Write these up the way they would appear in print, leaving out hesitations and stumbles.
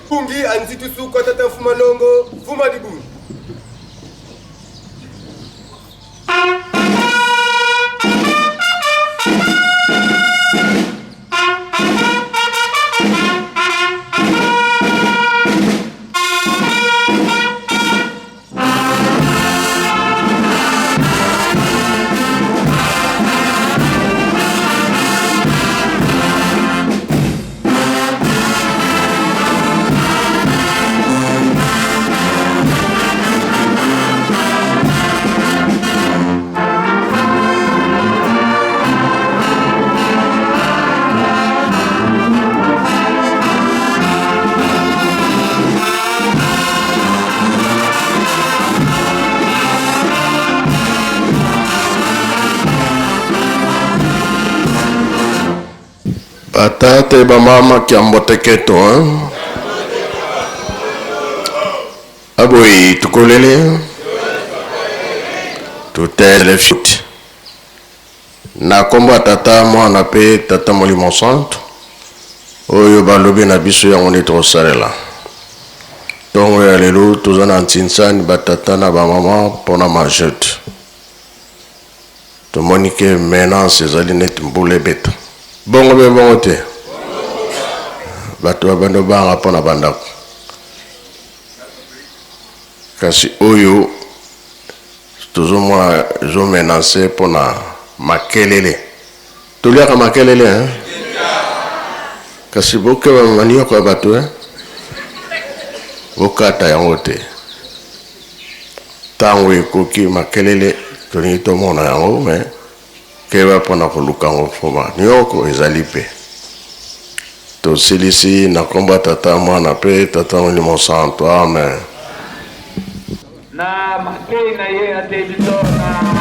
Bungi anzitu suko tata fuma longo fuma di bungi. Atate ba mama kiamboteketo aboyi tukolele tutele fit na komba tata mwana pe tata molimo santo oyo balobi na biso yango neti kosalela ntongo ya lelo toza na ntinsani batata na bamama mpona majete tomoni ke menance ezali neti mbula ebeta bongo be bongo te bato babando banga mpona bandako kasi oyo tozomona ezomenance mpona makelele toliaka makelele kasi bokeba manioko ya bato bokata yango te ntango ekoki makelele tolingi tomona yango me keba mpona koluka yango foma nioko ezali mpe tosilisi na komba tata mwana mpe tata molimo santo amen na makei na ye atebiso na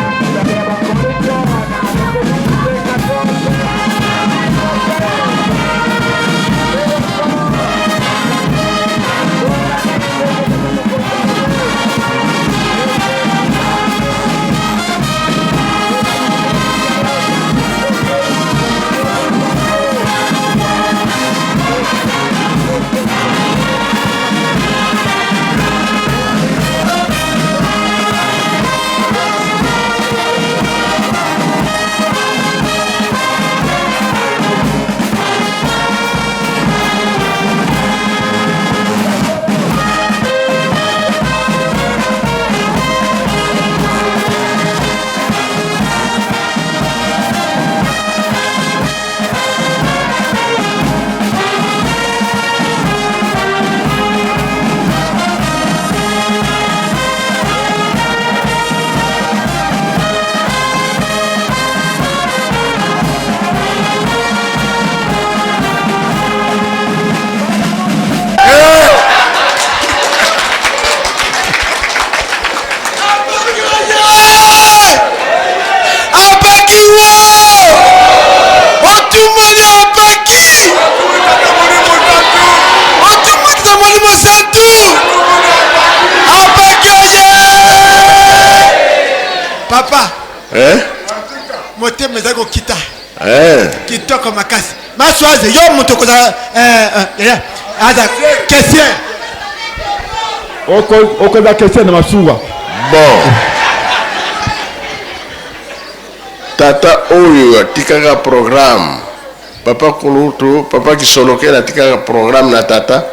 Papa, mote mezako kita. Kitoko makasi. Maswaze yo mutoko za ada question. Oko da question na masuwa. Bon. Tata oyo atikaka programme. Papa Kulutu, papa Kisoloke atikaka programme na tata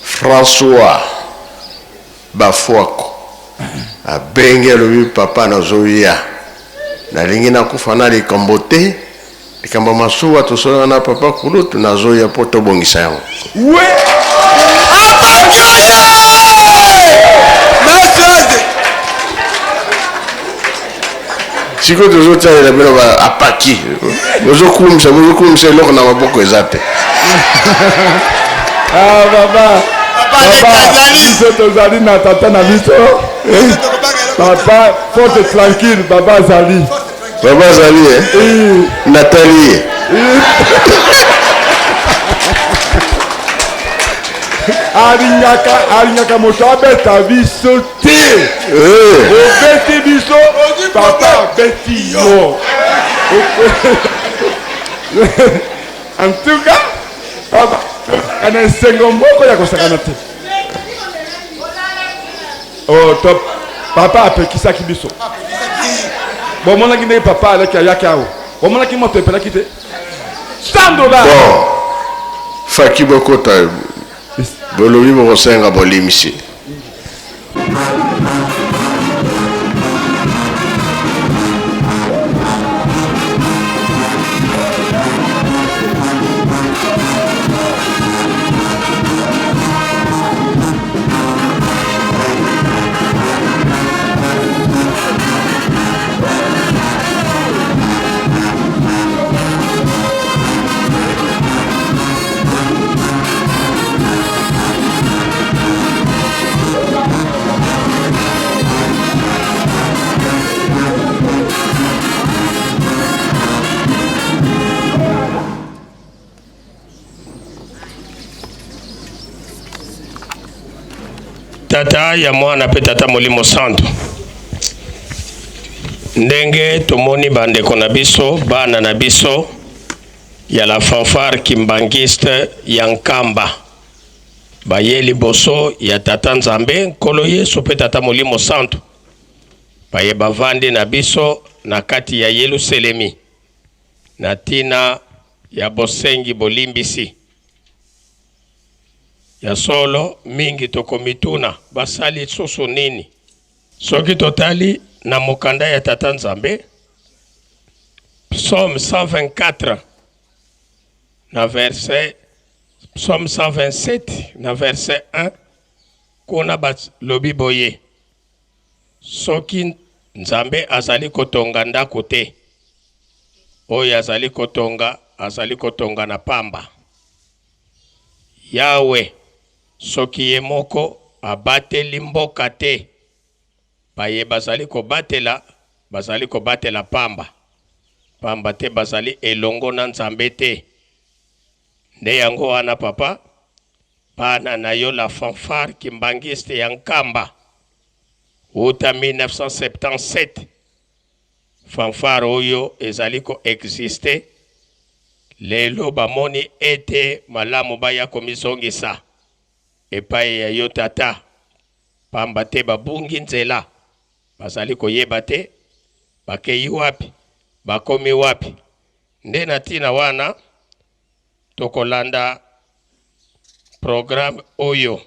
François Bafuako. Abenge lobi papa na zoya na lingi na kufana likambo te likambo masuwa tosola na papa Kulutu na zoya poto bongisa yango we apakioye maswaze siko tozota ila bino ba apaki ozokumisa loko na maboko ezate baba biso tozali na tata na biso papa forte tranquille baba azali Nathalie alinyaka moto abeta biso te obeti biso papa abeti yo En tout cas, papa, kana esengo moko ya kosakana te. Oh, top. Papa apekisaki biso. Bon, mon aki papa avec Ayakao. Bon, mon aki moto epelaki te. $100. Bon. Faki bokota. Bolobi bokosenga bolimisi. Tata ya mwana pe tata molimo santo. Ndenge tomoni bandeko na biso, bana na biso ya la fanfare kimbangiste ya Nkamba. Bayeli boso ya tata Nzambe nkolo Yesu pe tata molimo santo. Baye bavandi na biso na kati ya Yerusalemi. Na tina ya bosengi bolimbisi. Ya solo mingi tokomituna basali susu nini. Soki totali na mokanda ya tata Nzambe. Psaume 124 na verset Psaume 127 na verset 1 kuna lobi boye. Soki Nzambe azali kotonga ndako te. Oyo azali kotonga na pamba. Yawe soki ye moko abateli mboka te. Baye bazali kobatela pamba. Pamba te bazali elongo na Nzambe te. Nde yango wana papa, bana na yo la fanfare kimbangiste ya Nkamba. Uta 1977. Fanfare oyo ezali ko existe. Lelo bamoni ete malamu baya komisongisa. Epai ya yo tata. Pamba te babungi nzela. Bazali koyeba te. Bakei wapi. Bakomi wapi. Nde na tina wana. Tokolanda programme oyo.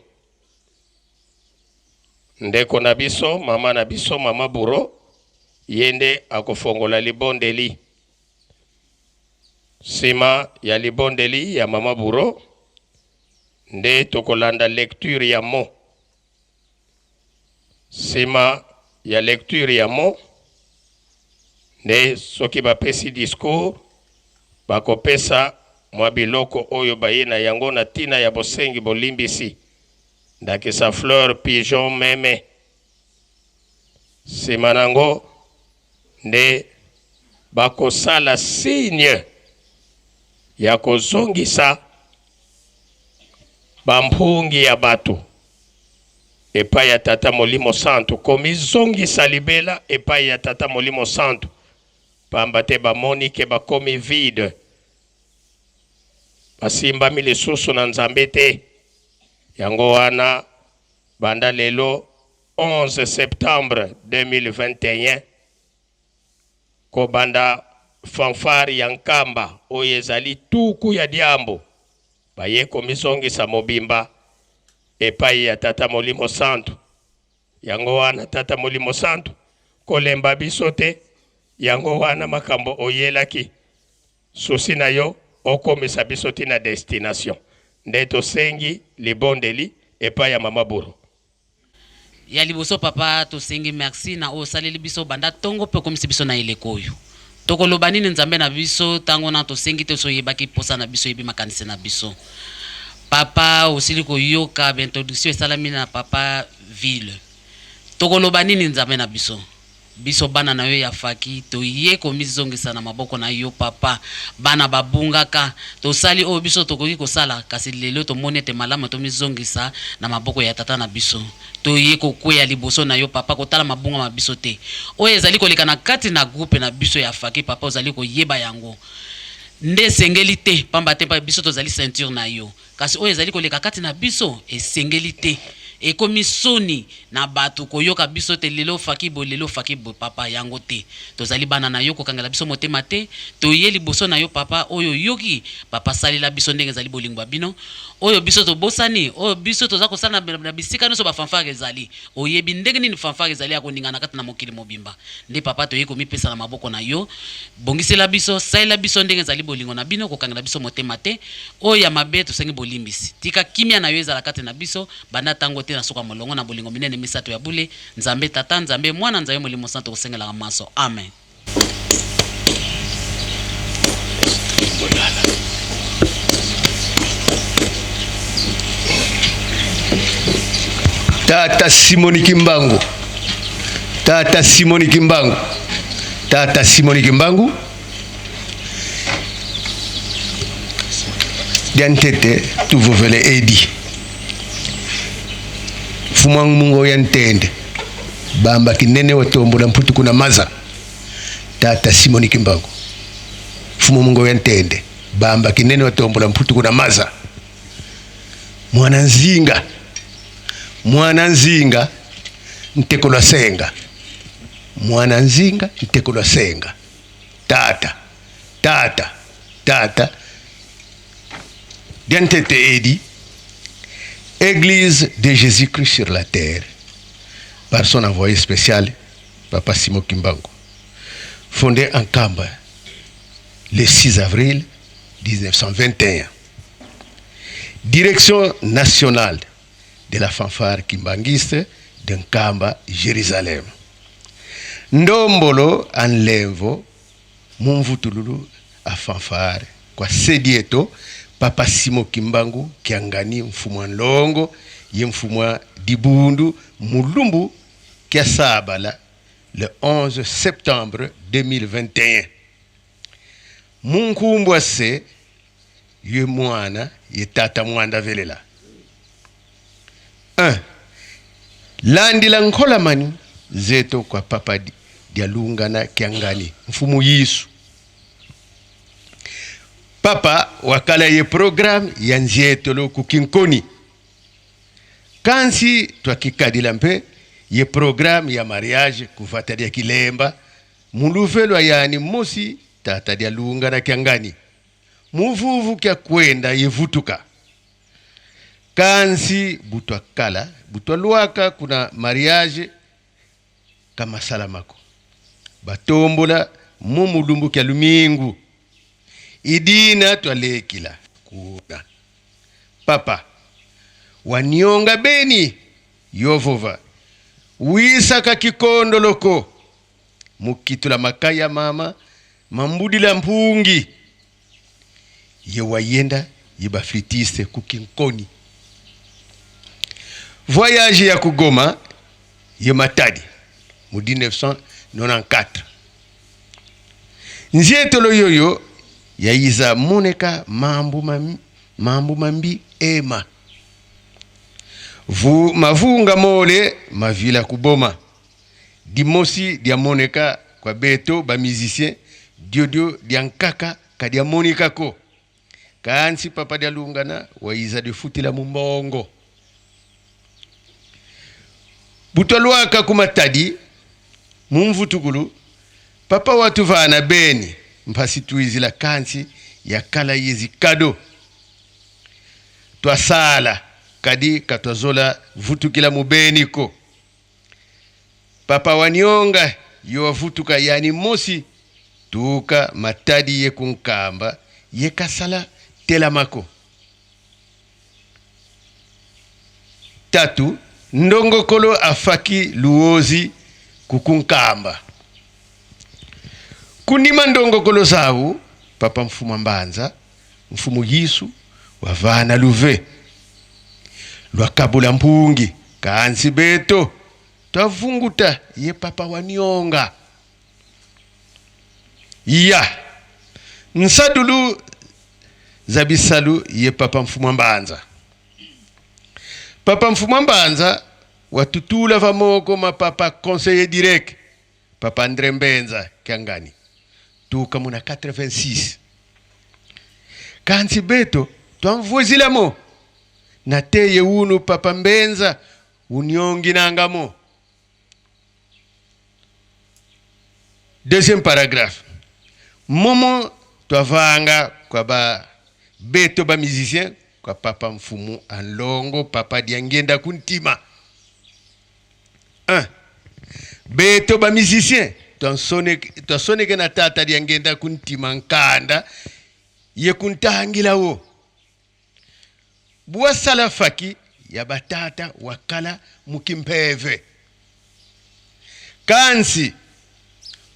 Ndeko na biso, mama buro. Yende akofongola libondeli. Sima ya libondeli ya mama buro. Nde tokolanda lecture ya mo. Sima ya lecture ya mo. Nde soki bapesi discours. Bakopesa mwabiloko oyo bayena yango na tina ya bosengi bolimbisi. Ndake sa fleur pigeon meme. Sima nango. Nde bakosala signe ya kozongisa bampungi ya batu epai ya tata molimo santo komizongisa libela epai ya tata molimo santo pamba te bamoni ke bakomi vide basimbami lisusu na Nzambe te yango wana banda lelo 11 septembre 2021 ko banda fanfare ya Nkamba oyo ezali tuku ya diambo baye komisongisa mobimba epai ya tata molimo santo yango wana tata molimo santo kolemba biso te yango wana makambo oyelaki susi na yo okomisa biso tina destination nde tosengi libondeli epai ya mama buru. Ya liboso papa tosengi merci na osaleli biso banda tongo pe komisi biso na elekoyo. Tokoloba nini Nzambe na biso tango na tosengi te soyebaki posa na biso yebi makanise na biso. Papa osili koyoka introduction esalami na papa ville. Tokoloba nini Nzambe na biso. Biso bana na yo ya faki to ye komizongisa na maboko na yo papa bana babungaka to sali o biso tokoki kosala kasi lelo to monete malamu to mizongisa na maboko ya tata na biso to ye kokwea liboso na yo papa kotala mabunga mabiso te o ezali koleka na kati na groupe na biso ya faki papa ozali koyeba yango nde sengeli te pamba te pa biso tozali ceinture na yo kasi oyo ezali koleka kati na biso esengeli te ekomi soni na bato koyoka biso te lelo faki bo papa yango te tozali bana na yo kokangela biso motema te toye liboso na yo papa oyo yoki papa salela biso ndenge ezali bolingo bino oyo biso tobosani oyo biso toza kosala na bisika nyonso bafanfare ezali oyebi ndenge nini fanfare ezali ya koningana kati na mokili mobimba nde papa toye komipesa na maboko na yo bongisela biso salela biso ndenge ezali bolingo na bino kokangela biso motema te oyo ya mabe tosengi bolimbisi tika kimia na yo ezala kati na biso banda tango te na soka molongo na bolingo minene misato ya bule nzambe tata nzambe mwana nzambe molimo santo kosengela maso amen. Tata Simoni Kimbangu, Tata Simoni Kimbangu, Tata Simoni Kimbangu, diantete tuvovele edi fumang mungo yantende bamba kinene watombola mputu kuna maza. Tata Simoni Kimbangu fumo mungo yantende bamba kinene watombola mputu kuna maza. Mwana nzinga ntekolwa senga, mwana nzinga ntekolwa senga. Tata diantete edi Église de Jésus-Christ sur la terre par son envoyé spécial Papa Simon Kimbangu, fondé en Kamba le 6 avril 1921. Direction nationale de la fanfare kimbanguiste de Nkamba, Jérusalem. Ndombolo en levo mumvutululu a fanfare kwa sedieto Papa Simon Kimbangu kiangani mfumwa nlongo ye mfumwa dibundu mulumbu kia sabala le 11 septembre 2021. Munkumbwa se ye mwana ye tata mwanda velela. 1. Landila nkola mani zeto kwa papa dialungana kiangani mfumu Yesu. Papa wakala ye program ya nzietolo kukinkoni. Kansi twakikadila mpe ye program ya mariage kufatadia kilemba muluvelo yani mosi tata dialungana kiangani. Muvuvu kia kwenda yevutuka. Kansi butwa luaka kuna mariage kama salamako. Batombola mumulumbu kia lumingu. Idina twalekila kuna. Papa wanyonga beni yovova. Wisaka kikondo loko. Mukitula makaya mama mambudila mpungi. Ye wayenda yiba fritiste kukinkoni. Voyage ya kugoma ye matadi mu 1994. Nzietolo yoyo ya iza moneka mambu mambi ema. Mavunga mole mavila kuboma. Dimosi dia moneka kwa beto ba musicien diodio dia nkaka kadia monika ko. Kansi papa dia lungana wa iza de futila mumbongo. Butolwaka kumatadi mumvutukulu papa watu vana beni mpasi tuizila kansi ya kala yezi kado twasala kadi katwazola vutukila mubeni ko. Papa wanyonga yo vutuka yani mosi tuka matadi ye kunkamba ye kasala telamako. 3. Ndongokolo afaki luozi kukunkamba. Kunima ndongokolo sawu papa mfumu mbanza mfumu Yesu wavana luve lwakabula mpungi kansi beto twavunguta ye papa wanyonga. Ya nsadulu zabisalu ye papa mfumu mbanza. Papa mfumu mbanza watutula vamoko mapapa conseiller direct papa Andre Mbenza kiangani tuka muna 86. kansi beto twamvuzilamo na teye unu papa mbenza unyongi nangamo. Deuxième paragraphe. Momo twavanga kwa ba beto ba musicien kwa papa mfumu anlongo papa diangenda kuntima. 1. Beto ba musicien twasoneke na tata diangenda kuntima nkanda ye kuntahangila wo. Bua salafaki ya batata wakala mukimpeve. Kansi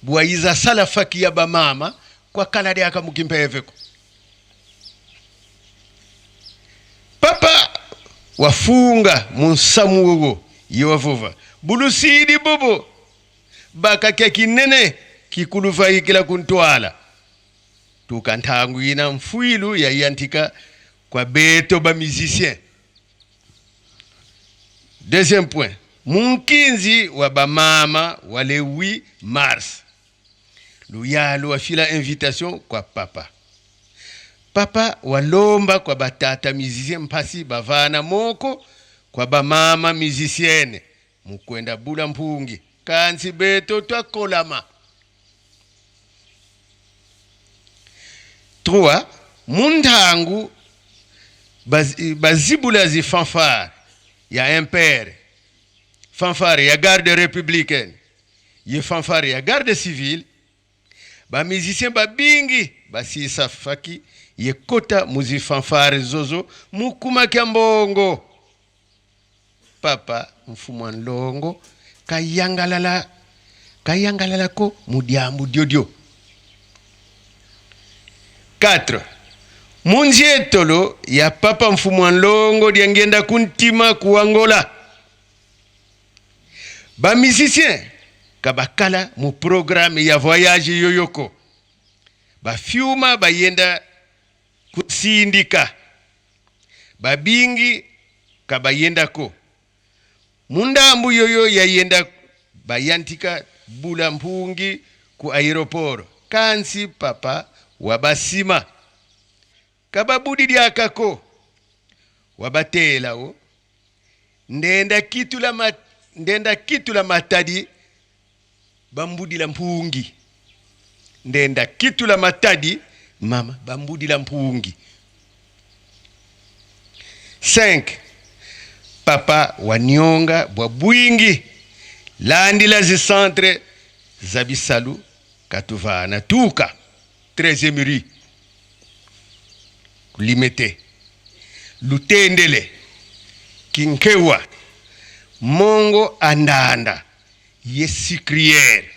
bua iza salafaki ya bamama kwa kala diaka mukimpeve ko. Papa wafunga munsamu wogo yewavova. Bulusidi bobo baka kekinene kikulufa ikila kuntwala. Tukantangu ina mfuilu ya yantika kwa beto ba musicien. Deuxième point. Munkinzi wa ba mama wale 8 mars. Luyalo afila invitation kwa papa. Papa walomba kwa batata musicien mpasi bavana moko kwa ba mama musicienne. Mukwenda bula mpungi. Kansi beto twakolama. 3. Mundangu bazibula zi fanfare ya impere, fanfare ya garde républicaine, ye fanfare ya garde civile, ba musicien ba bingi basi safaki ye kota muzi fanfare zozo mukuma kiambongo. Papa mfumu Anlongo kayangalala ko mudiambu diodio. 4. Munjetolo ya papa mfumu Anlongo diangenda kuntima kuangola. Ba musicien kabakala mu programme ya voyage yoyoko. Ba fiuma bayenda kusindika. Ba bingi kabayenda ko. Mundambu yoyo yayenda bayantika bula mpungi ku aeroport. Kansi papa wabasima. Kababudi diakako wabatela o ndenda kitu la matadi bambudi la mpungi. Ndenda kitu la matadi mama bambudi la mpungi. 5. Papa wanyonga bwabwingi landi la zi centre zabisalu katuvana tuka 13e rue limete lutendele kinkewa mongo andanda yesikriere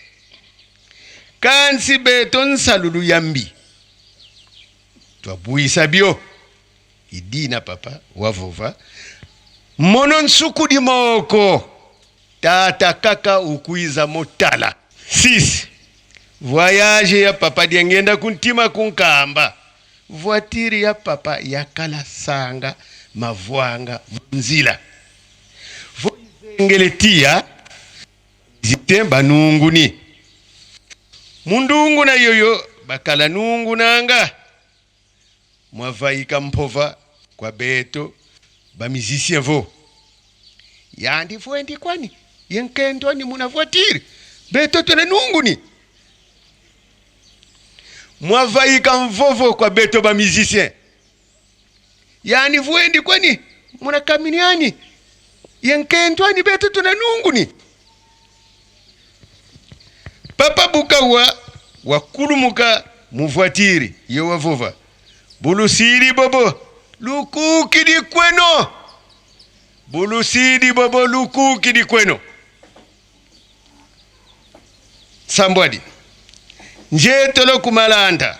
kansi beton salulu yambi twabuisa bio idina papa wavova monon suku di moko tata kaka ukuiza motala. 6. Voyage ya papa diangenda kuntima kunkamba. Voitire ya papa yakala sanga mavwanga nzila. Voizengeletia zitemba nunguni. Mundungu na yoyo bakala nungu nanga. Mwavaika mpova kwa beto ba musicien vo. Yandi voendi kwani yenkendo ni muna voitire beto tuna nunguni. Mwavaika mvovo kwa beto ba musicien. Yani vuendi kwani muna kaminiani yenkendo ni beto tuna nunguni. Papa bukawa wakulumuka muvoitire ye wavova. Bulusiri bobo lukuki di kweno. Bulusidi bobo lukuki di kweno. Sambwadi. Njetolo kumalanda.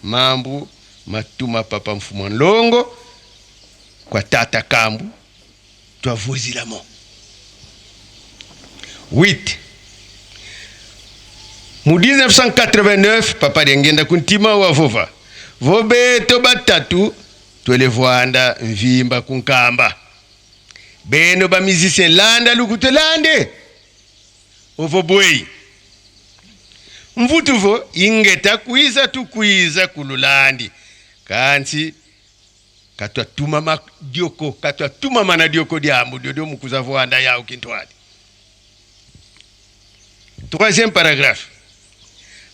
Mambu matuma papa mfumu Anlongo kwa tata kambu twavuzi lamo. 8. Mu 1989 papa diangenda kuntima wavova. Vobeto batatu twelevoanda mvimba kunkamba. Beno ba musicien landa lukutelande. Ovobwei. Mvutuvo ingeta kuiza kululandi. kansi katwa tuma dioko katwa tuma mana dioko diambu dio mukuzavu anda yao kintwali. Troisième paragraphe.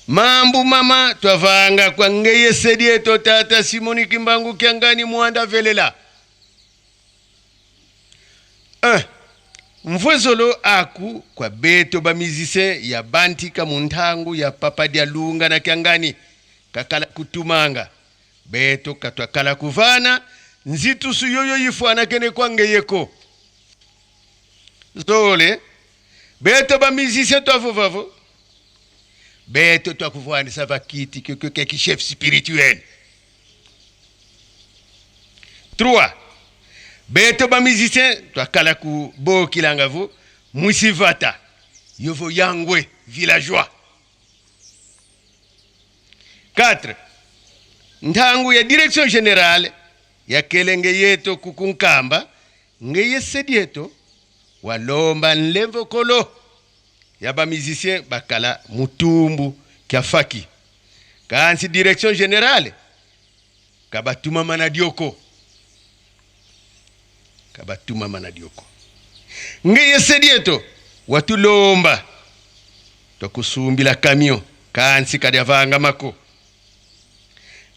Mambu mama twavanga kwa ngeye sedieto tata Simoni Kimbangu kiangani muanda velela. Mvwezolo aku kwa beto ba musicien ya bantika muntangu ya papa dia lunga na kiangani kakala kutumanga beto katwa kala kuvana nzitu suyoyo yifwana kene kwa ngeyeko zole beto ba musicien twavovavo beto twakuvwana sava kiti que chef spirituel. 3 beto ba musicien twakala ku bo kilangavu musivata yovo yangwe villageois. 4 ntangu ya direction générale ya kelenge yeto kukunkamba ngeye sedieto walomba nlemvo kolo ya ba musicien bakala mutumbu kya faki kansi direction générale kabatuma manadioko ngeye sedieto watulomba tokusumbila camion kansi kadyavanga mako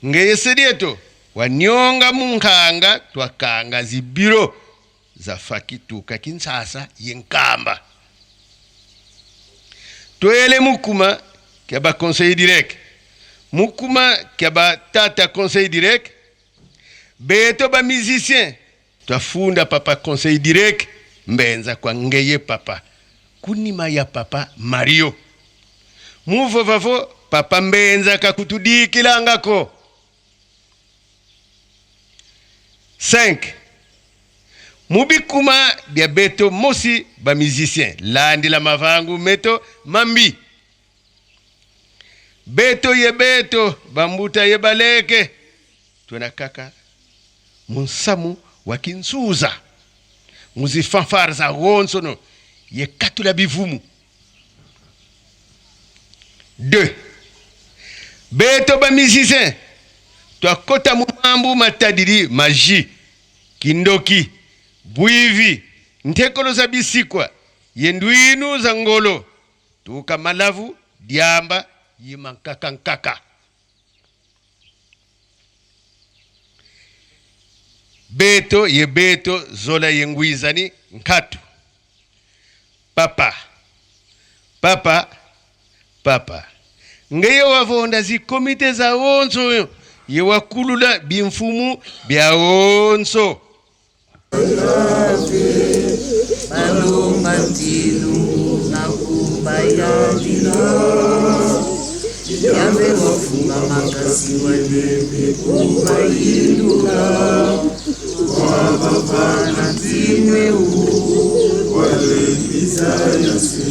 ngeye sedieto wanyonga munkanga twakanga zibiro za fakituka kinsasa yenkamba twele mukuma kya ba conseil direct mukuma kya ba tata conseil direct beto ba musicien twafunda papa conseil direct mbenza kwa ngeye papa kunima ya papa Mario muvovavo papa mbenza kakutudikilangako. 5 mubikuma bia beto mosi ba musicien landi la mavangu meto mambi beto ye beto bambuta ye baleke tunakaka munsamu wakinsuza muzifanfara za gonsono ye katula bivumu. 2 beto ba musicien twakota mumambu matadiri maji kindoki buivi ntekolo za bisikwa yenduinu za ngolo tuka malavu diamba yimankaka. Beto ye beto zola yenguizani nkatu papa ngeyo wavonda zi komite za onzo ye wakulula bimfumu bya onzo balomba ntinu na kumbayalina yambe wafunga makasi walembe kumbayilula wabavana ntinwe walembiza yase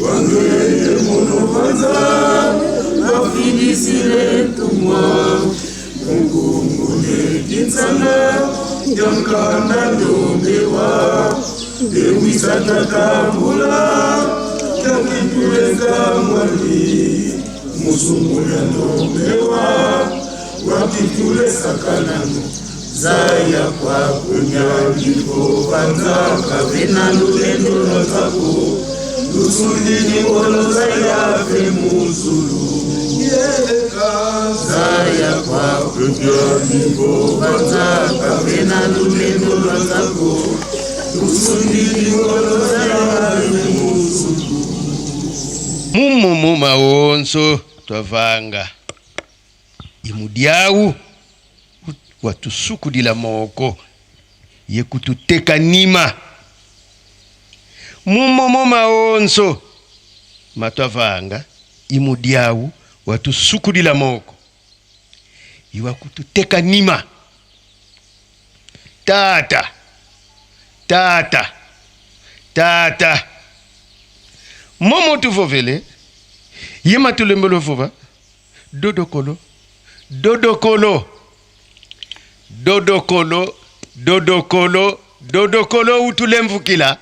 wangeye monovaza wafilisile tumwa mungungune jinsana yankanda ndombewa ewisatatambula yakitulenga mwali musungula ndombewa wakitule sakanano zaya kwa kunyagiko vanzaka vena lulendo lwazako lusundini ngolo zayafe muzulu zaya kwa kunyagiko vanzaka vena lulendo lwazako lusundini ngolo zayafe muzulu. Mumu maonso twavanga imudiawu watusukudila moko ye kututeka nima. Mumu maonso matwavanga imudiawu watusukudila moko iwa kututeka nima. Tata momo tuvovele yema tulembelo vova dodokolo utulemvukila.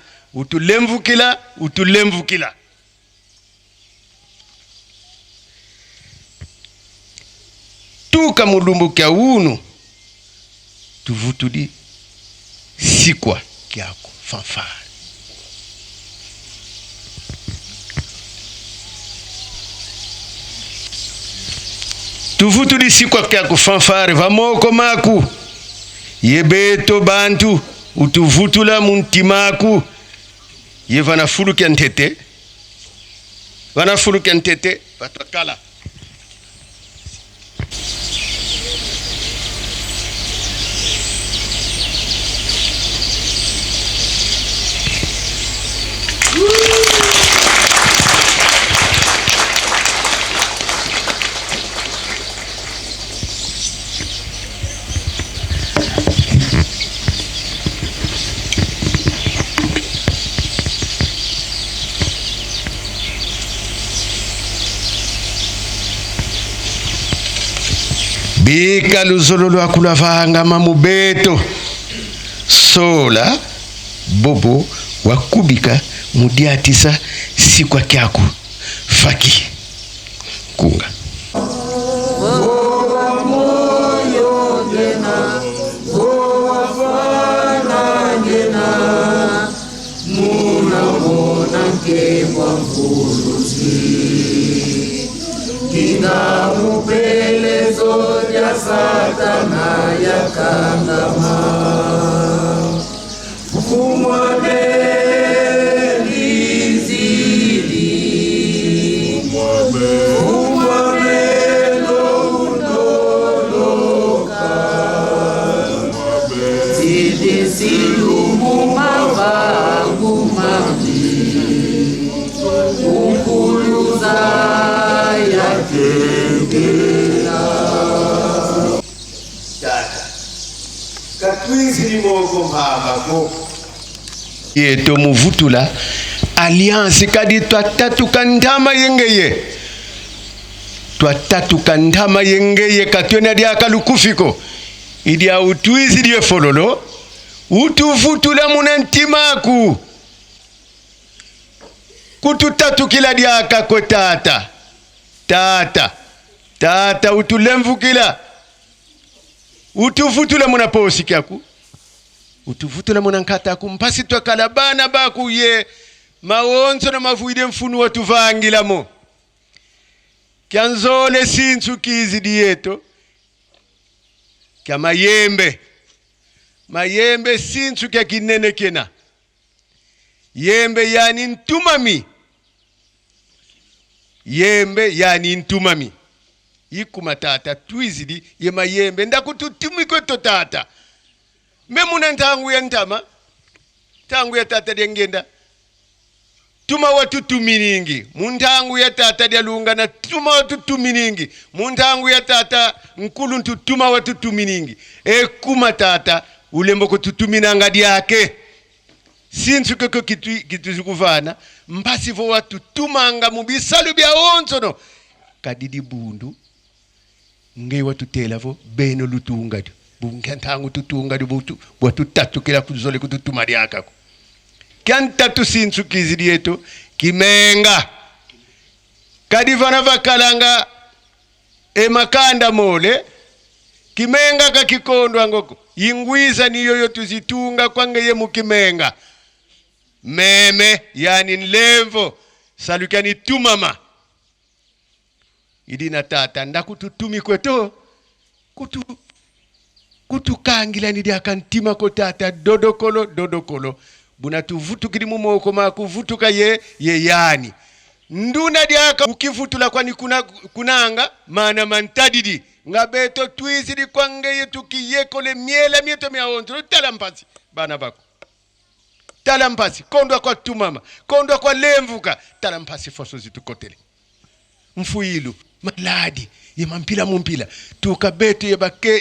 tuka mulumbu kya unu tuvutuli sikwa kyako fanfare. Tuvutuli sikwa kyako fanfare vamoko maku yebeto bantu utuvutula muntimaku ye vanafulu kya ntete vatakala. Bika luzolo lwakula vanga mamubeto sola bobo wakubika mudiatisa sikwa kyako faki kunga Kina mupelezo ya Satana ya kangama kumwane lizidi kumwane londoloka zidi silumu mavangu mami ukuluza yeto muvutula alliance kadi twatatuka ndama yengeye katyona dyaka lukufiko idia utwizi die fololo utuvutula munantimaku kututatukila dyaka ko tata utulemvukila utuvutula muna posi kyaku utuvutula muna nkataku mpasi twakala bana baku ye mawonzo na mavuide mfunu watuvangilamo kyanzole sinsu kizidi yeto kya mayembe sinsu kya kinene kena yembe yani ntumami ikuma tata twizidi ye mayembe ndakututumikwe to tata memuna ntangu ya ntama tangu ya tata dyengenda tuma watu tuminingi muntangu ya tata dyalunga na tuma watu tuminingi muntangu ya tata nkulu ntutuma watu tuminingi ekuma tata ulembo kututuminanga dyake sinsu koko kituzukuvana mpasi vo watu tumanga mubisalu bya onzono kadidi bundu ngei watu tela vo beno lutunga dio bungantangu tutunga dio watu tatu kila kuzole kututuma dyakako kyantatu sinsu kizidi yeto kimenga kadivana vakalanga emakanda mole kimenga kakikondwa ngoko ingwiza niyo yo tuzitunga kwangeye mukimenga meme yani nlevo salukani tumama idina tata ndakututumi kweto kutukangila ni diakantima ko tata dodokolo buna tuvutukiri mumoko makuvutuka ye yani nduna diaka ukivutula kwani kunanga mana mantadidi ngabeto twizidi kwangeye tukiyekole miela mieto miaonzo talampasi bana bako talampasi kondwa kwa tumama kondwa kwa lemvuka talampasi foso zitukotele mfuilu maladi ye mampila mumpila tukabeto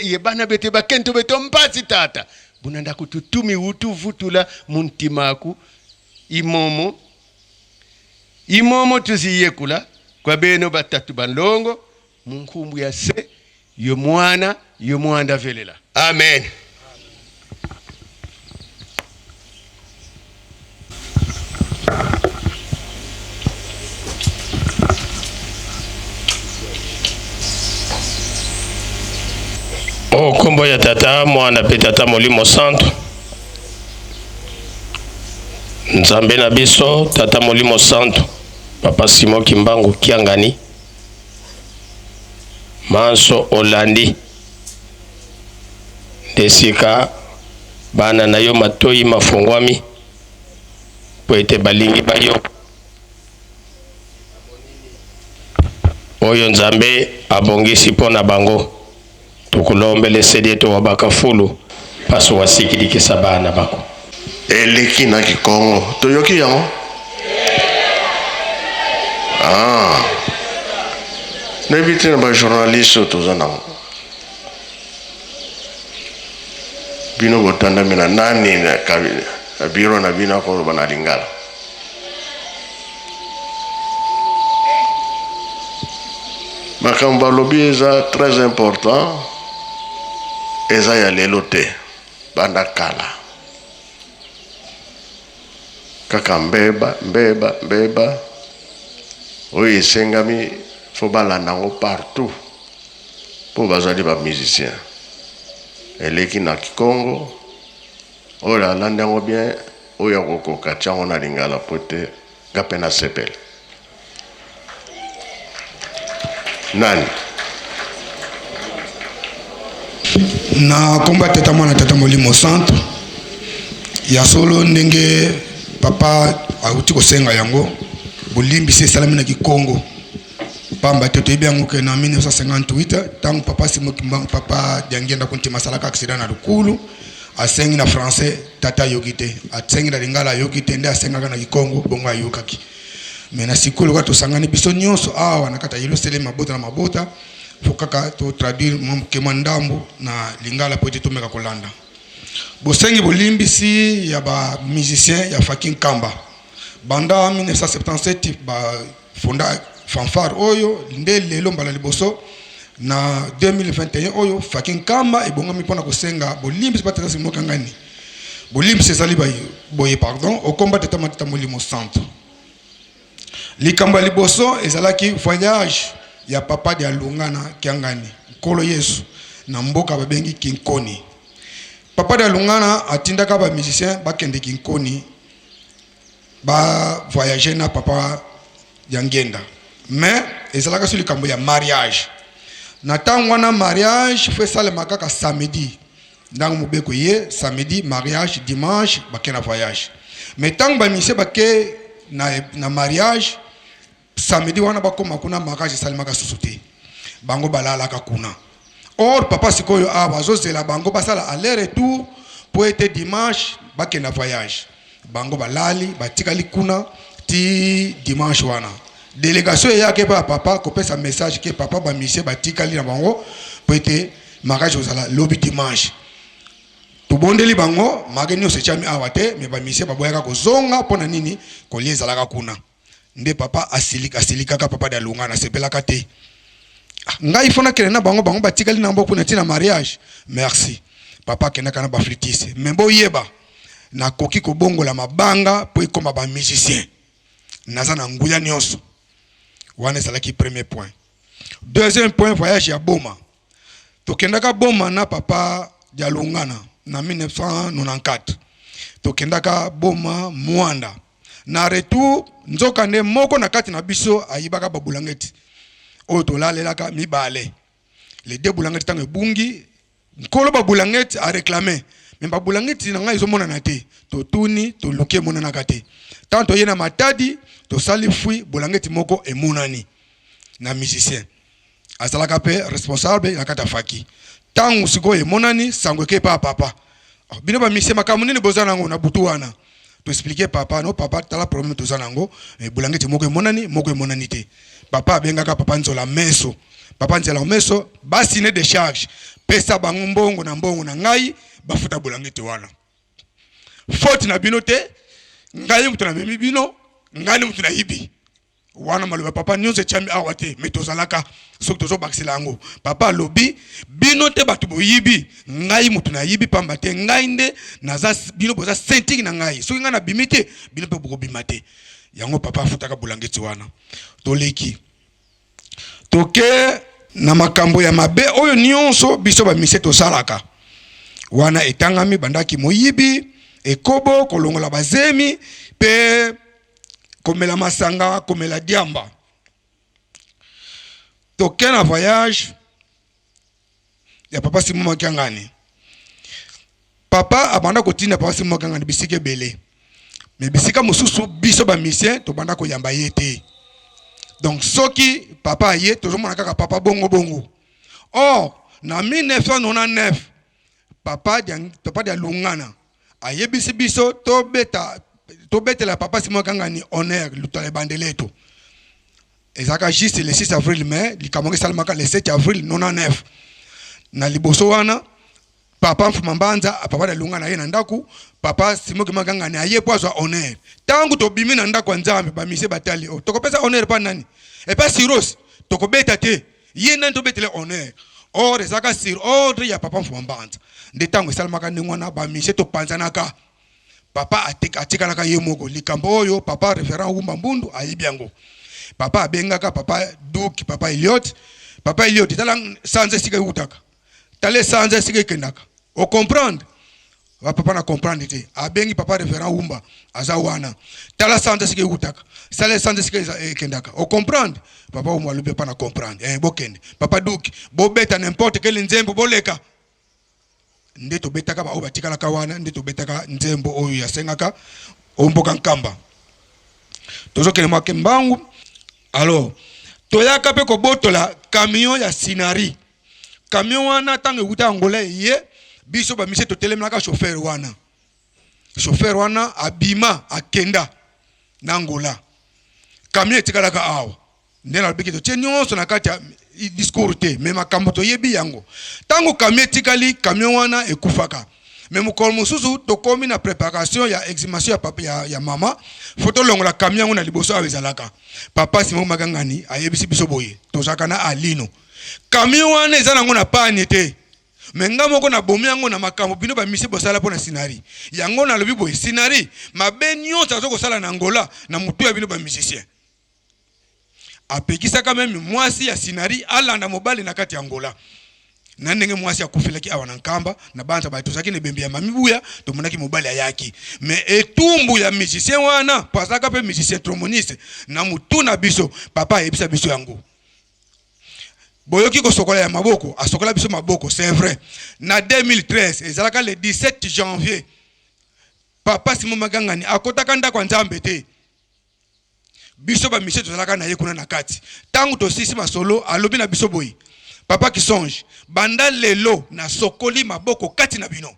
ye bana bete bakento beto mpasi tata bunanda kututumi utuvutula muntimaku imomo tuziyekula kwa beno batatu banlongo munkumbu ya se yo mwana velela amen. O kombo ya tata mwana pe tata Molimo Santo. Nzambe na biso tata Molimo Santo. Papa Simon Kimbangu Kiangani. Manso Olandi. Desika bana na yo matoi mafungwami. Po ete balingi bayo. Oyo Nzambe abongisi pona bango. Tukulombele sedeto wabaka fulu. Paso wasikidikisa bana bako. Eleki na Kikongo. Toyoki yango? Ah. Nebiti na ba journaliste toza nango. Bino botanda mina nani na kabila. Biro na bino ko bana lingala. Makamba lobby est très important. Eza ya lelo te banda kala kaka mbeba oyo esengami fo balanda yango partout mpo bazali bamusicien eleki na Kikongo oyo alanda yango bien oyo akokoka tiango na lingala po te nga mpe na sepele nani na komba tata mwana tata Molimo Santo ya solo ndenge papa auti kosenga yango bolimbisi esalami na Kikongo pamba te toyebi yango ke na 1958 tango papa Simon Kimbangu papa Diangenda konti masalaka accident na Lukulu asengi na français tata yoki te asengi na lingala yoki te nde asengaka na Kikongo bongo ayokaki me na sikolo ka tosangani biso nyonso awa na kata yelo sele mabota na mabota fokaka to traduire mokema ndambo na lingala po ete tomeka kolanda bosengi bolimbisi ya ba musicien ya Fakin Kamba banda 1977 ba fonda fanfare oyo nde lelo mbala liboso na 2021 oyo Fakin Kamba ebongami mpona kosenga bolimbisi batata Simon Kangani bolimbisi ezali boye pardon okomba tata matata Molimo Santo likamba liboso ezalaki voyage ya papa de Alungana Kiangani Nkolo Yesu na mboka babengi Kinkoni papa de Alungana atindaka ba musicien bakende Kinkoni ba voyager na papa Diangenda mais ezalaka sur likambo ya mariage na tango na mariage fe salema kaka samedi ndango mobeko ye samedi mariage dimanche bakena voyage mais tango ba musicien bake na mariage samedi wana bakoma kuna mariage salimaka susuti bango balalaka kuna or papa sikoyo bazozela bango basala aller retour pour être dimanche bakena voyage bango balali batikali kuna ti dimanche wana délégation yake pa papa kopesa message ke papa ba mission batikali na bango pour être mariage ozala lobi dimanche tubondeli bango mageni osechami awate me ba mission baboyaka kozonga pona nini kolieza laka kuna nde papa asilika ka papa de Alungana sepelaka te ngai fona kele na bango batikali na mboku na tina mariage merci papa kena kana ba flûtiste membo yeba na koki ko bongola mabanga po ikoma ba musicien naza na nguya nyonso wana ezalaki premier point deuxième point voyage ya boma tokendaka boma na papa de Alungana na 1994 tokendaka boma Mwanda na retour nzoka nde moko na kati na biso ayibaka babulangeti oyo tolalelaka mibale les deux bulangeti tango ebungi nkolo babulangeti a réclamer mais babulangeti na ngai ezomonana te totuni toluki emonanaka te tant toye na Matadi tosali fui bulangeti moko emonani na musicien azalaka mpe responsable na kati ya Faki tango sikoyo emonani sango eke pa papa bino bamisien makambo nini boza nango na butu wana to expliquer papa no papa tala problème to zanango bulangeti moko emonani te papa abengaka papa nzola meso papa nzola meso basine de charge pesa bango mbongo na ngai bafuta bulangeti wana faute na bino te ngai mutu na memi bino ngani mutu na yibi wana maloba papa nyonse chami awate metozalaka soki tozo bakisela yango papa lobi bino te batu boyibi ngai mutu na yibi pamba te ngai nde naza bino boza sentiki na ngai soki ngai na bimite bino pe boko bimate yango papa afutaka bulangeti wana toleki toke na makambo ya mabe oyo nyonso biso ba mise to salaka wana etangami bandaki moyibi ekobo kolongola bazemi pe komela masanga komela diamba toke na voyage ya papa Simon Makangani. Papa abanda kotina papa Simon Makangani bisike bele. Mais bisika mosusu biso ba misien to banda ko yamba yete. Donc soki papa ye toujours mona kaka papa bongo bongo. Or na 1999 papa dia lungana ayebisi biso to beta la papa Simon Makangani honneur lutale bandeleto. Ezaka juste le 6 avril mais likamonge salamaka le 7 avril 99. Na liboso wana papa mfumambanza papa da lunga na ye na ndaku papa Simon Makangani aye poazwa honneur tangu to bimi na ndaku nzambe ba mise batali o tokopesa honneur pa nani et pas siros tokobeta te ye nan to betele honneur or ezaka sur ordre ya papa mfumambanza nde tangu salamaka ndengwana ba mise to panzanaka papa atikalaka ye moko likambo oyo papa référent Umba Mbundu ayibiango papa abengaka papa Duki papa Eliot tala sanze sika utaka tale sanze sika kendaka o comprendre va papa na comprendre te abengi papa référent Umba azawana tala sanze sika utaka sale sanze sika kendaka o comprendre papa Umba lube pa na comprendre bokende papa Duki bobeta n'importe quel nzembo boleka ndeto betaka ba obatikala kawana ndeto betaka nzembo oyo ya sengaka omboka nkamba tozo kele mwake mbangu. Alors toyaka pe ko botola camion ya Sinari camion wana tange uta Angola ye biso ba mise to telemaka chauffeur wana abima akenda na Angola camion etikalaka awa ndena biki to nyonso na kati ya discours te mais makambo to yebi yango tango camion etikali camion wana ekufaka mais mukolo mususu to komi na préparation ya exhumation ya papa ya mama photo longola camion na liboso awezalaka papa Simon Makangani ayebisi biso boye tozaka na alino camion wana ezana ngo na pani te menga moko na bomi yango na makambo bino ba mise bosala pona Sinari yango na lobi boye Sinari mabenyo tazo kosala na Angola na mutu ya bino ba musicien apekisa quand même mwasi ya Sinari alanda mobali na kati ya Angola na ndenge mwasi akufilaki awa na nkamba na banza ba tozaki ne bembe ya mamibuya to monaki mobali ayaki mais etumbu ya musicien wana pasaka pe musicien tromboniste na mutu na biso papa ebisa biso yango boyoki ko sokola ya maboko asokola biso maboko c'est vrai na 2013 ezalaka le 17 janvier papa Simon Makangani akotaka ndako nzambe te biso ba mise tozalaka na ye kuna na kati tangu to sisi masolo alobi na biso boyi papa Kisonge banda lelo na sokoli maboko kati na bino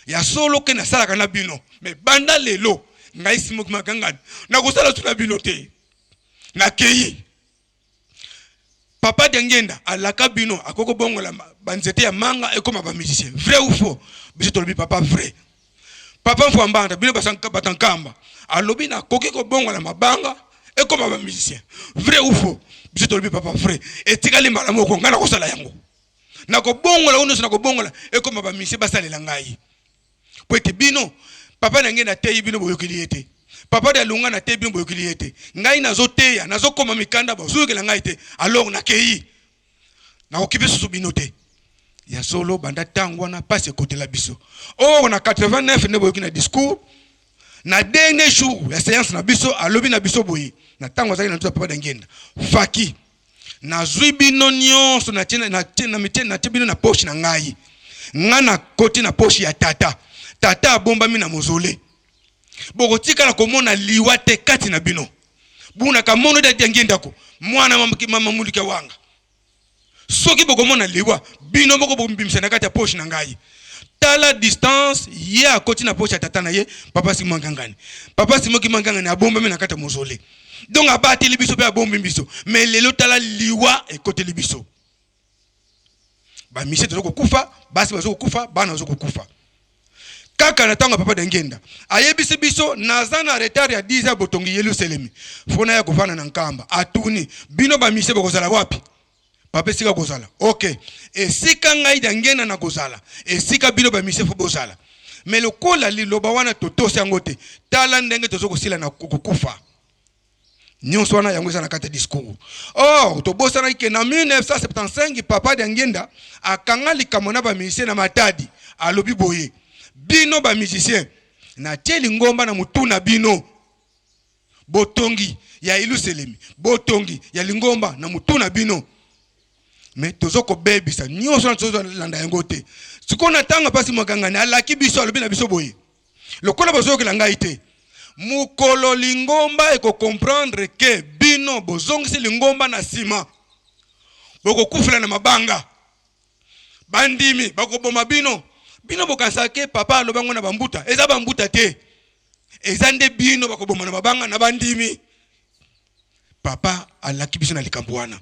ya solo ke na salaka na bino mais banda lelo ngai Simon Makangani na kosala tuna bino te na keyi papa Dengenda alaka bino akoko bongola banzete ya manga ekoma ba musicien vrai ou faux biso tolobi papa vrai papa Mfwambanda bino basanka batankamba alobi na koki ko bongola mabanga ekoma ba musicien vrai ou faux biso tolobi papa vrai etikali malamu ko ngana kosala yango na ko bongola uno na ko bongola ekoma ba musicien basalela ngai po ete bino papa Dengenda teyi bino boyokili ete papa de lunga na te bino boyokili ete ngai nazoteya nazokoma mikanda bozukela ngai te alors na kei na okipe susu bino te ya solo banda tango na passe côté la biso oh na 89 ne boyoki na discours na dernier jour la séance na biso alobi na biso boyi na tango zaki na tuta papa Dengenda faki na zui bino nyonso na tina na tibino na poche na ngai ngana koti na poche ya tata abomba mi na mozole boko tika na komona liwa te kati na bino buna kamono da Dengenda ko mwana mama mulike wanga soki boko mona liwa bino boko bombimisa na kati ya poche na ngai tala distance ye akoti na poche ya tata na ye papa Simon Makangani abomba mi na kati ya mozole donc abati libiso pe abombi biso mais lelo tala liwa ekoti libiso ba mise tozoko kufa basi bazoko kufa bana bazoko kufa kaka na tango papa Dengenda ayebisi biso nazana retard ya 10 ya botongi Yerusalemi fona ya kufana na nkamba atuni bino ba mise bokozala wapi papa sika kozala okay esika ngai Dengenda na kozala esika bino ba mise fo bozala mais le kola liloba wana totosi yango te tala ndenge tozoko sila na kukufa nyonso wana yango eza na kati ya discours. Or tobosana ke na 1975 papa Diangenda akanga likambo na ba musicien na Matadi alobi boye bino ba musicien na tieli ngomba na mutu na bino botongi ya Iluselemi botongi ya lingomba na mutu na bino mais tozoko bebisa nyonso na tozo landa yango te sikona tanga pasi mwakangani alaki biso alobi na biso boye lokola bozoki langa ite mukolo lingomba eko comprendre que bino bozongisi lingomba na sima boko kufela na mabanga bandimi bako boma bino bokansake papa alobango na bambuta eza bambuta te eza nde bino bako boma na mabanga na bandimi papa alaki biso na likambo wana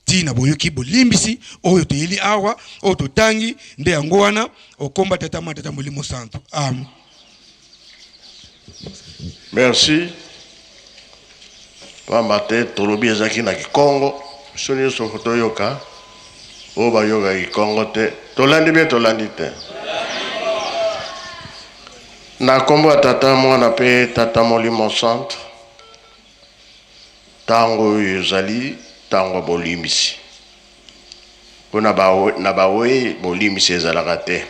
tina boyoki bolimbisi oyo toyeli awa oyo totangi nde yango wana okomba tata Molimo Santu. Amen. Merci. Pambate tolobi ezaki na Kikongo. Soni sokoto yoka. Oba yoga Kikongo te. Tolandi bien tolandi te. Na kombo tata mwana pe tata Molimo Santu. Tango yozali tango bolimbisi. Kuna na bawe bolimbisi ezalaka te.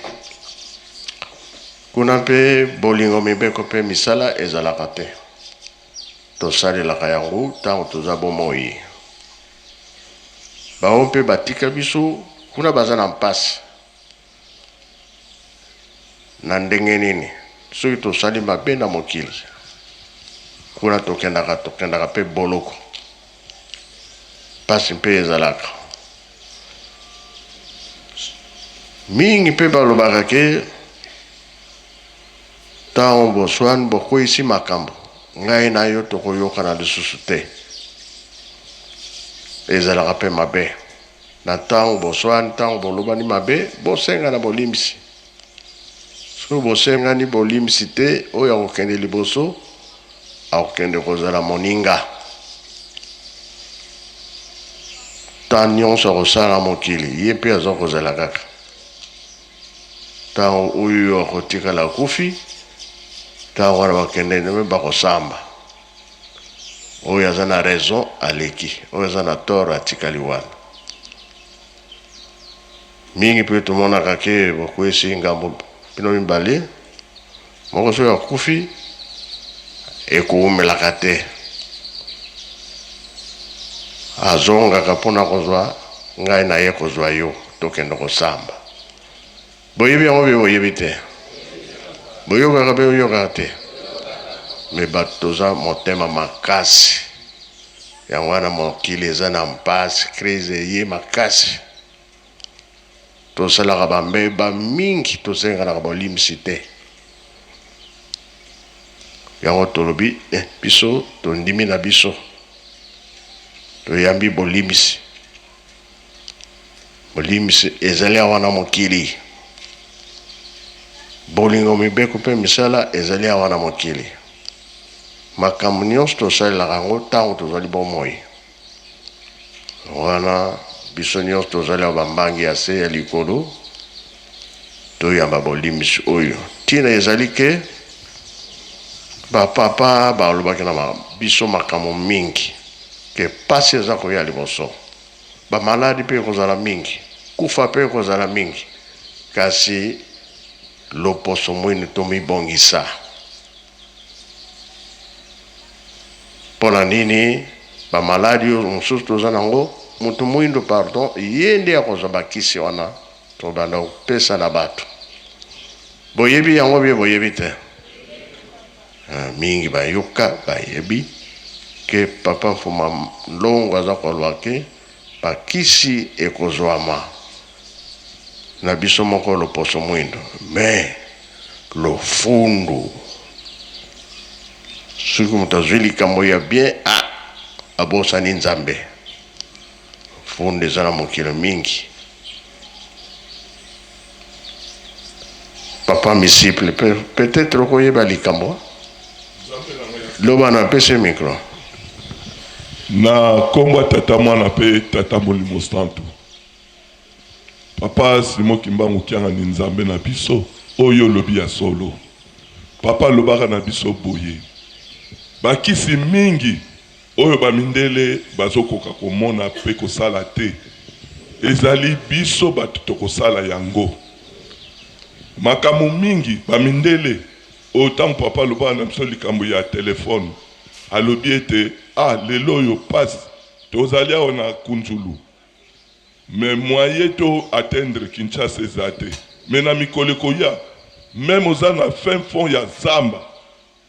Kuna pe bolingo mibeko pe misala ezalaka te. Tosalelaka yango tango toza bomoi. Bao mpe batika biso kuna baza na mpasi. Na ndenge nini soki tosali mabe na mokili. Kuna tokendaka pe boloko. Pasi mpe ezalaka. Mingi pe balobaka ke tango boswan boko isi makambo ngai na yo tokoyoka na lisusu te ezalaka pe mabe na tango boswan tango bolobani mabe bosenga na bolimbisi so bosenga ni bolimbisi te oyo akokende liboso akokende kozala moninga tan nyonso akosala mokili ye mpe aza kozala kaka tango oyo akotikala kufi tango wana bakende neme bakosamba oyo aza na raison aleki oyo aza na tort atikali wana mingi mpe tomonaka ke bokwesi ngambo bino mibale moko soki akufi ekoumelaka te azongaka mpona kozwa ngai na ye kozwa yo tokende kosamba boyebi yango mpe boyebi te boyokaka mpe oyokaka te me bato toza motema makasi yango wana mokili eza na mpasi crise eye makasi tosalaka bambeba mingi tosenganaka bolimbisi te yango tolobi biso tondimi na biso toyambi bolimbisi ezali awa na mokili bolingo mibeko mpe misala ezali awa na mokili makambo nyonso tosalelaka yango ntango tozali bomoi wana biso nyonso tozali awa bambangi ya se ya likolo toyamba bolimbisi oyo ntina ezali ke bapapa balobaki na biso makambo mingi ke pasi eza koya liboso bamaladi mpe kozala mingi kufa mpe kozala mingi kasi loposo mwini tomibongisa mpona nini bamaladi mosusu toza nango mutu mwindo pardon ye nde akozwa bakisi wana tobanda kopesa na bato boyebi yango bie boyebi te mingi bayoka bayebi ke papa Mfuma Ndongo aza koloba ke bakisi ekozwama na biso moko loposo mwindo me lofundu soki moto azwi likambo ya bien abosani nzambe fundu eza na mokilo mingi papa misiple peut-être okoyeba likambo loba na pese micro na kombo tata mwana pe tata Molimo Santu papa Simon Kimbangu kianga ni nzambe na biso oyo lobi ya solo papa lobaka na biso boye bakisi mingi oyo bamindele bazokoka komona pe kosala te ezali biso bato tokosala yango makambo mingi bamindele otango papa loba na biso likambo ya telefone alobi ete lelo oyo pasi tozali awa na kunzulu me moyen to atteindre Kinshasa eza te me na mikolo ekoya meme oza na fin fond ya zamba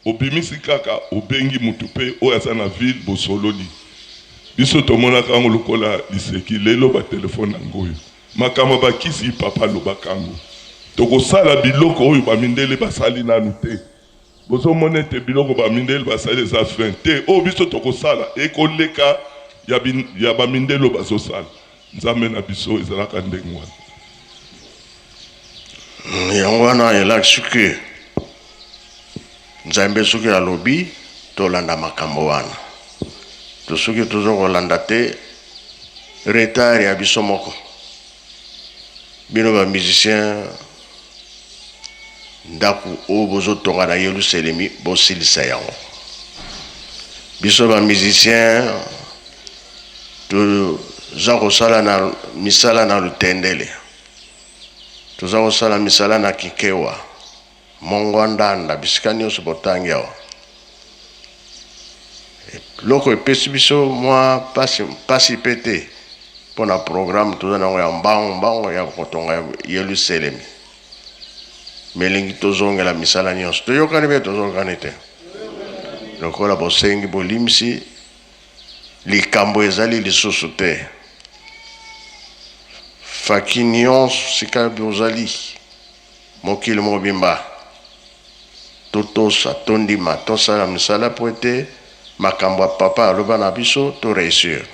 obimisi kaka obengi mutu pe oyo aza na ville bosololi biso tomonaka yango lokola liseki lelo batelefone yango oyo makambo bakisi papa alobaka yango tokosala biloko oyo bamindele basali nanu te bozomona ete biloko bamindele basali eza fin te oyo biso tokosala ekoleka ya bamindele oyo bazosala nzambe na biso ezalaka ndenge wana yango wana elakisi ke nzambe soki alobi tolanda makambo wana to soki tozokolanda te retard ya biso moko bino bamusicien ndako oyo bozotonga na Yerusalemi bosilisa yango biso bamusicien toza kosala na misala na Lutendele toza kosala misala na Kikewa mongo ndanda bisika nyonso botangi awa loko epesi biso mwa pasi pete mpona programme toza nango ya mbango ya kotonga Yerusalemi melingi tozongela misala nyonso toyokani mpe tozokani te lokola bosengi bolimisi likambo ezali lisusu te faki nyonso sika bozali mokili mobimba totosa tondima tosala misala po ete makambo ya papa aloba na biso to réussir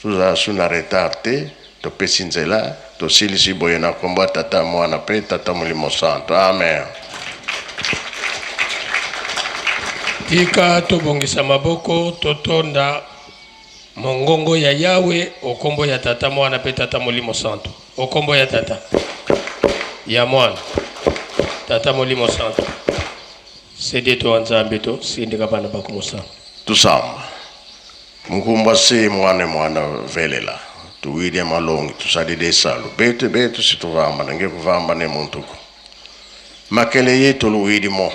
tozala su na retard te topesi nzela tosilisi boye na kombo ya tata mwana mpe tata molimo santo amen tika tobongisa maboko totonda mongongo ya Yawe okombo ya tata mwana mpe tata molimo santo okombo ya tata ya mwana tata molimo santo sede to nzambe to sindika bana bakumusana tusamba mkumba se mwana velela tuwide malongi tusadide salo betu situvamba nange kuvamba ne muntuku makele yetu luwidi mo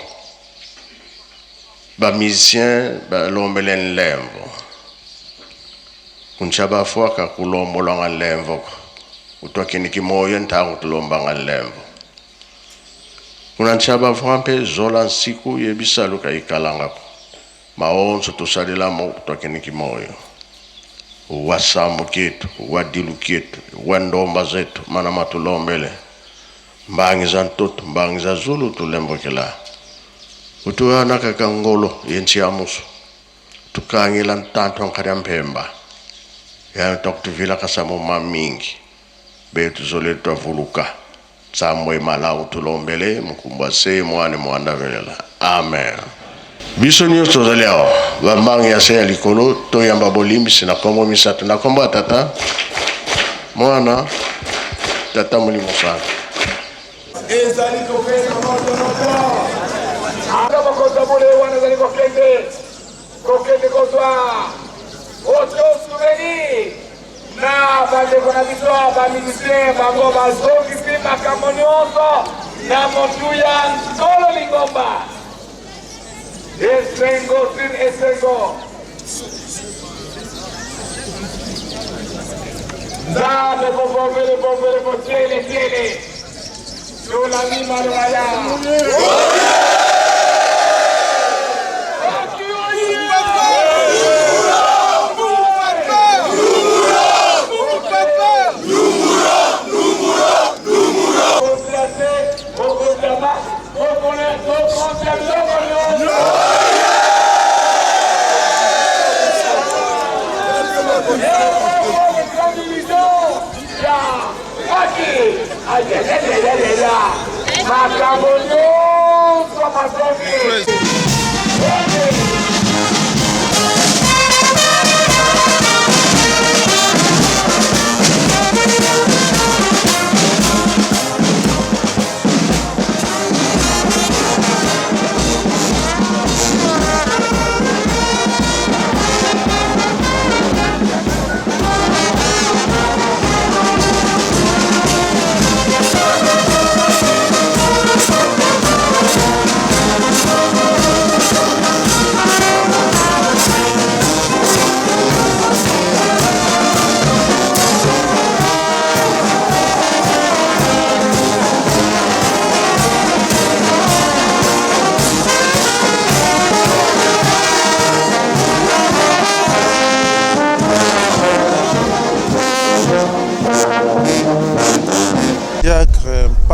ba musicien ba lombelen lemvo kunchaba fwaka kulombola nga lemvo utwakini kimoyo ntangu tulomba nga lemvo kunanchaba fwampe zola nsiku yebisalu kaikalanga maonso tusalila mo twakini kimoyo wasambu ketu wadilu ketu wandomba zetu mana matulombele mbangi za ntoto mbangi za zulu tulembokela utuana kakangolo yenchi ya musu tukangila ntanto nkari mpemba ya tokutuvila kasamo mamingi betu zole twavuluka tsamwe malau tulombele mkumbwa se mwana velela amen biso nyonso tozali awa bambangi ya se ya likolo toyamba bolimbisi na kombo misato na kombo ya tata mwana tata molimo santo ezali kopesa motomoto ata bakoza bole wana ezali kokende kozwa oto souveni na bandeko na biso baminisien bango bazongisi makambo nyonso na motuya nkolo lingomba esengo sur esengo nzambe bombele botiele tolamima lolaya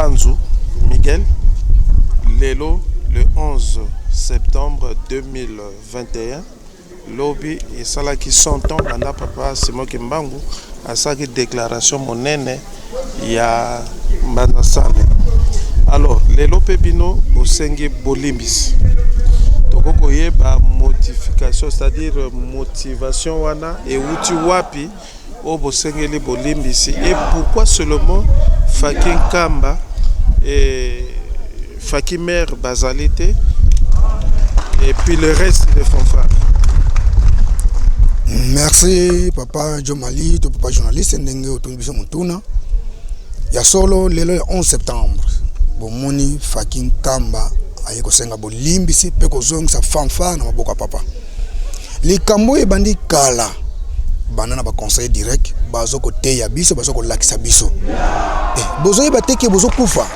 Nganzu Miguel lelo le 11 septembre 2021 lobi et salaki 100 ans banda papa Simon Kimbangu asaki déclaration monene ya mbanda sale. Alors lelo pebino osengi bolimbisi tokoko yeba modification, c'est-à-dire motivation wana et uti wapi o bosengeli bolimbisi et pourquoi seulement Faki Nkamba et Faki Mère Bazalité et puis le reste des fanfares. Merci papa Jomali, to papa journaliste ndenge otungiso mutuna. Ya solo lelo le 11 septembre. Bomoni Faki Nkamba aye kosenga bolimbisi pe kozongisa fanfare na maboko papa. Likambo ebandi kala. Banana ba conseil direct bazo kote ya biso bazo ko lakisa biso. Bozo yeba teke bozo kufa.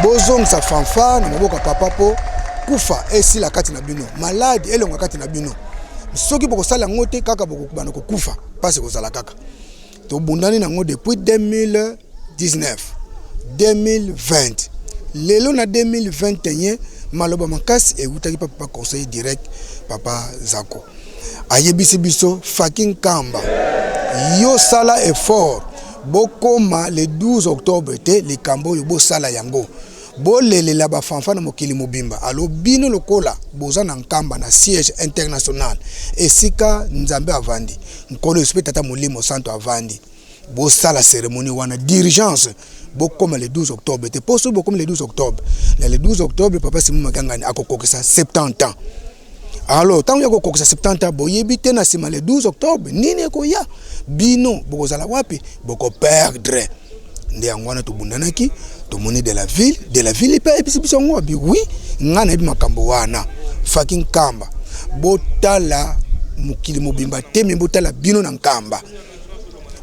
Bozongisa fanfare na maboko papa po kufa esi la kati na bino. Malade elonga kati na bino. Soki boko sala ngote kaka boko bana ko kufa parce que ozala kaka. To bundani na ngo depuis 2019 2020 lelo na 2021 maloba makasi e utaki papa conseil direct papa Zako ayebisi biso Faki Nkamba yo sala effort bokoma le 12 octobre te likambo yo bo sala yango bolelela ba fanfa na mokili mobimba alo bino lokola boza na Nkamba na siège international esika nzambe avandi nkolo esprit tata molimo santo avandi bo sala cérémonie wana d'urgence bokoma le 12 octobre te poso bokoma le 12 octobre le 12 octobre papa Simon Makangani akokokisa 70 ans. Alors tant yako kokisa 70 ans boyebi te na sima le 12 octobre nini ekoya bino bokozala wapi boko perdre nde yangwana to bundanaki to moni de la ville pe episo ngo bi oui ngana ebi makambo wana Faki Nkamba botala mukili mobimba temi botala bino na Nkamba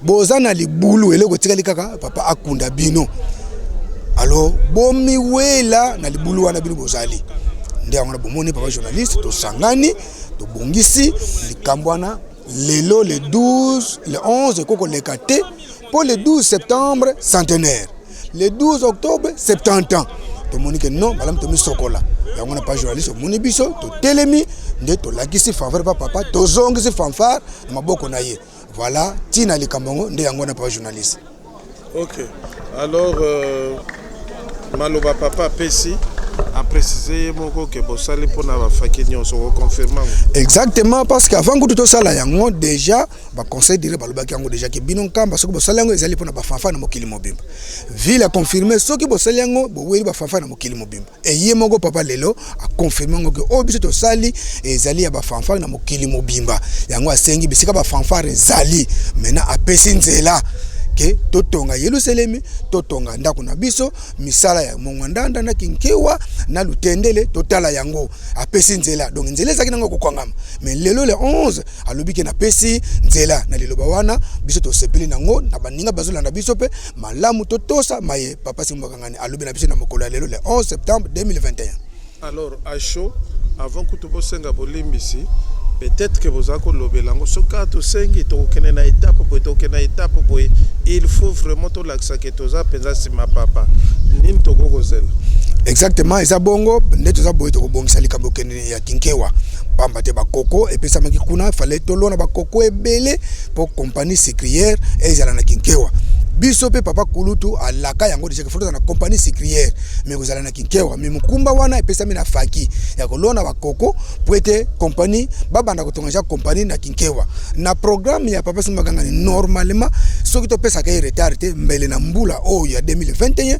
bozana libulu eleko tikali kaka papa akunda bino. Alors bomi wela na libulu wana bino bozali nde ngona bomoni papa journaliste to sangani to bongisi likambo wana lelo le 12 le 11 koko lekate pour le 12 septembre centenaire le 12 octobre 70 ans to moni que non balam to mi sokola ya ngona papa journaliste moni biso to telemi nde to lakisi fanfare papa to zongisi fanfare na maboko na ye. Voilà, tina likambo nde yango na papa journaliste. OK. Alors maloba papa pesi a précisé moko que bosali pona ba Faki nyonso ko confirmer. Exactement parce qu'avant que tout ça là yango déjà ba conseil direct balobaki yango déjà que bino Nkamba soko bosali yango ezali pona ba fanfa na mokili mobimba. Ville a confirmé soki bosali yango bo weli ba fanfa na mokili mobimba. Et ye moko papa lelo a confirmé ngo que o biso to sali ezali ya ba fanfa na mokili mobimba. Yango asengi bisika ba fanfa ezali mena apesi nzela ke totonga Yerusalemi totonga ndako na biso misala ya mongwandanda na kinkewa na lutendele totala yango apesi nzela donc nzela zaki nango kokwangama mais lelo le 11 alobiki na pesi nzela na liloba wana biso to sepeli nango na baninga bazola na biso pe malamu totosa maye papa Simon Makangani alobi na biso na mokolo lelo le 11 septembre 2021. Alors à chaud avant que tu bosenga bolimbisi peut-être que vous avez l'obelango ce cas to sengi to kene na étape boy il faut vraiment to l'accent que to za penza si ma papa nim to gogozel. Exactement eza bongo nde to za boy to bongisa likambo kene ya kinkewa pamba te bakoko et puis ça maki kuna fallait to lona bakoko ebele pour compagnie sucrière ezala na kinkewa biso pe papa kulutu alaka yango déjà que faut na compagnie sucrière mais vous allez na kinkewa mais mukumba wana epesa mina Faki ya kolona bakoko pour être compagnie babanda kotonga compagnie na kinkewa na programme ya papa Simon Makangani normalement soki to pesa ka retard te mbele na mbula o ya 2021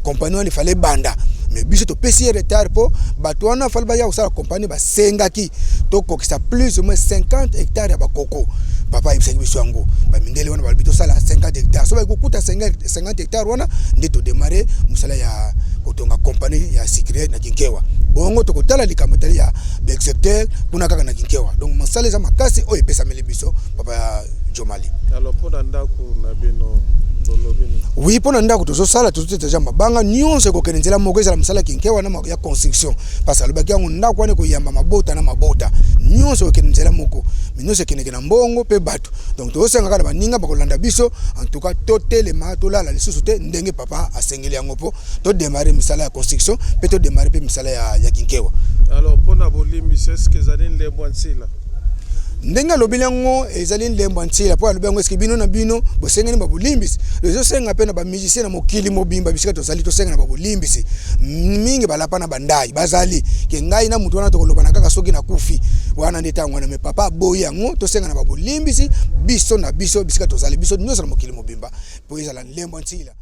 compagnie il fallait banda mais biso to pesi retard po bato wana fallait ba ya usala compagnie ba sengaki to kokisa plus ou moins 50 hectares ya bakoko papa ibisa biso yango ba mindele wana balbito sala 50 hectares so ba kokuta 50 hectares wana nde to démarrer musala ya kotonga compagnie ya secret na kinkewa bongo to kotala likamotali ya excepteur kuna kaka na kinkewa donc musala za makasi o epesa meli biso papa Jomali. Alors pour ndako na bino Oui, pour nous ndako tozo sala tout déjà mabanga nyonse ko kenenzela moko ezala musala kinkewa na ya construction parce que alobaki yango ndako ane ko yamba mabota na mabota nyonse ko kenenzela moko nyonse keneke na mbongo pe bato donc to senga kana baninga bakolanda biso en tout cas totelema tolala lisusu te ndenge papa asengeli yango po to démarrer musala ya construction pe to démarrer pe musala ya kinkewa. Alors pona bolimbi c'est ce que zali ndembo nsila ndenga lobilango ezali ndembo ntila po alobango eske bino na bino bosengeni babolimbisi lezo senga pena ba musicien na mokili mobimba bisika tozali to senga na babolimbisi mingi balapa na bandai bazali ke ngai na mutu wana tokoloba na kaka soki na kufi wana ndeta ngwana me papa boyi yango to senga na babolimbisi biso na biso bisika tozali biso nyonso na mokili mobimba po ezala ndembo ntila.